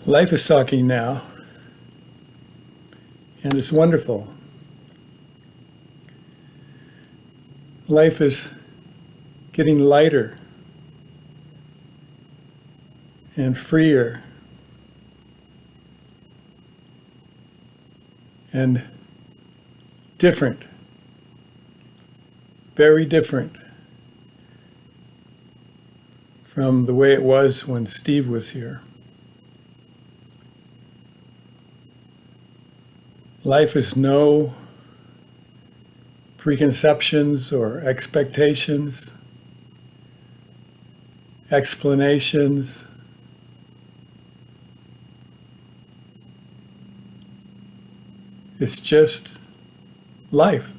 Life is talking now, and it's wonderful. Life is getting lighter and freer and different, very different from the way it was when Steve was here. Life is no preconceptions or expectations, explanations. It's just life.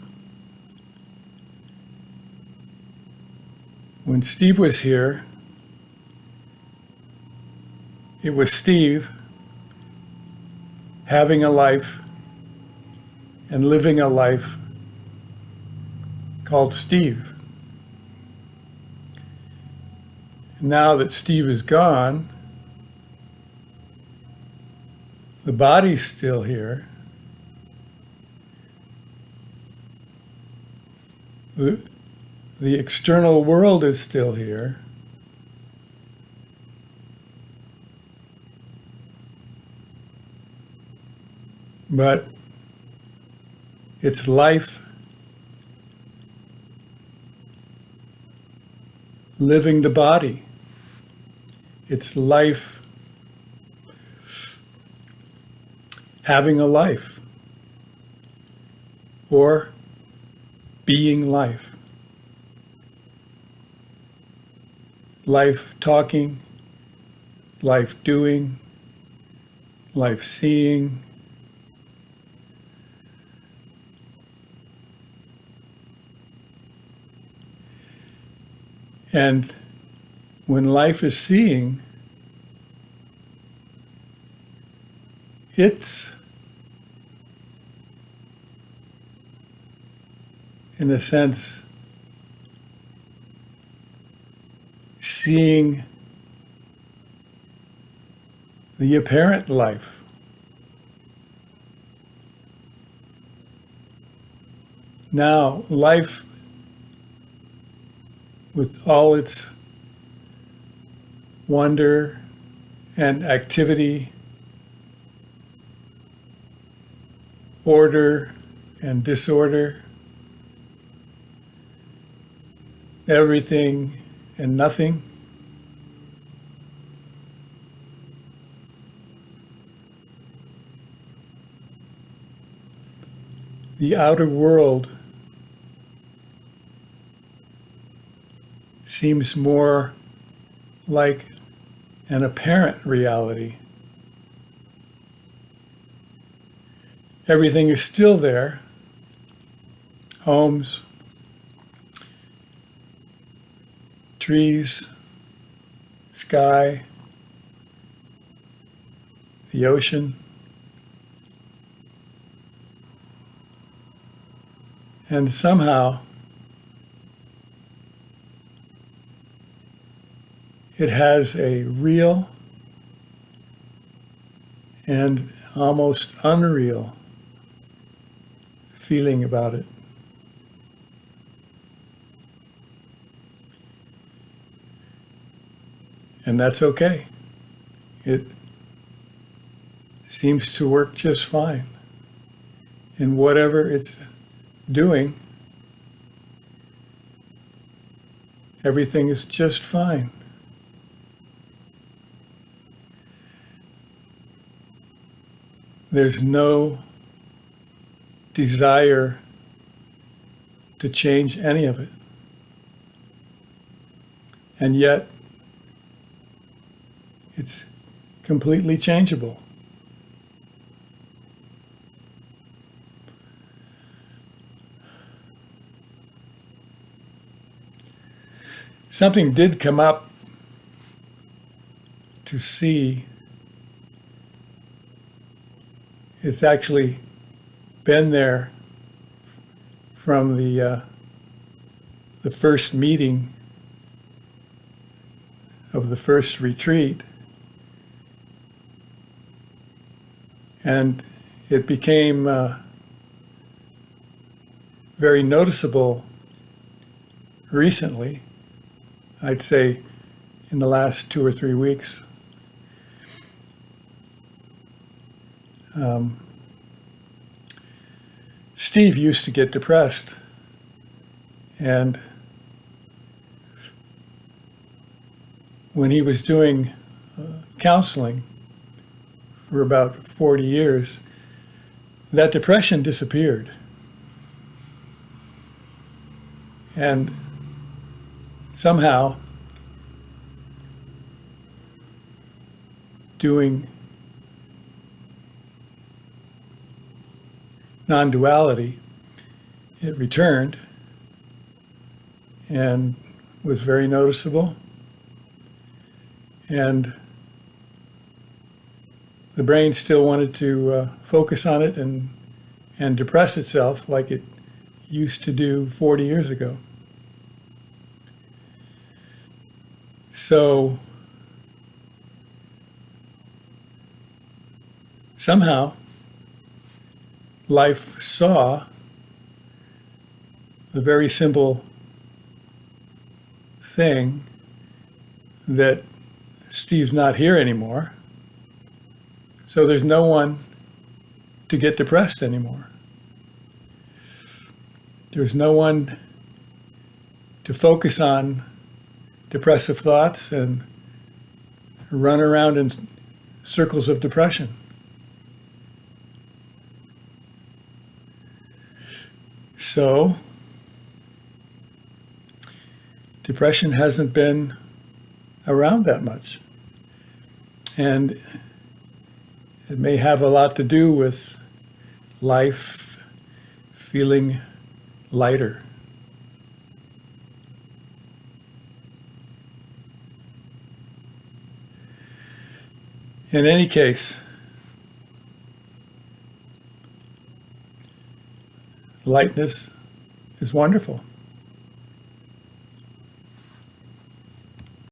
When Steve was here, it was Steve having a life and living a life called Steve. Now that Steve is gone, the body's still here. The external world is still here. But it's life living the body. It's life having a life or being life. Life talking, life doing, life seeing. And when life is seeing, it's, in a sense, seeing the apparent life. Now, life, with all its wonder and activity, order and disorder, everything and nothing, the outer world seems more like an apparent reality. Everything is still there. Homes, trees, sky, the ocean. And somehow it has a real and almost unreal feeling about it. And that's okay. It seems to work just fine. And whatever it's doing, everything is just fine. There's no desire to change any of it. And yet, it's completely changeable. Something did come up to see. It's actually been there from the first meeting of the first retreat. And it became very noticeable recently, I'd say in the last 2 or 3 weeks. Steve used to get depressed, and when he was doing counseling for about 40 years, that depression disappeared. And somehow, doing non-duality, it returned and was very noticeable. And the brain still wanted to focus on it and depress itself like it used to do 40 years ago. So somehow life saw the very simple thing that Steve's not here anymore, so there's no one to get depressed anymore. There's no one to focus on depressive thoughts and run around in circles of depression. So, depression hasn't been around that much. And it may have a lot to do with life feeling lighter. In any case, lightness is wonderful.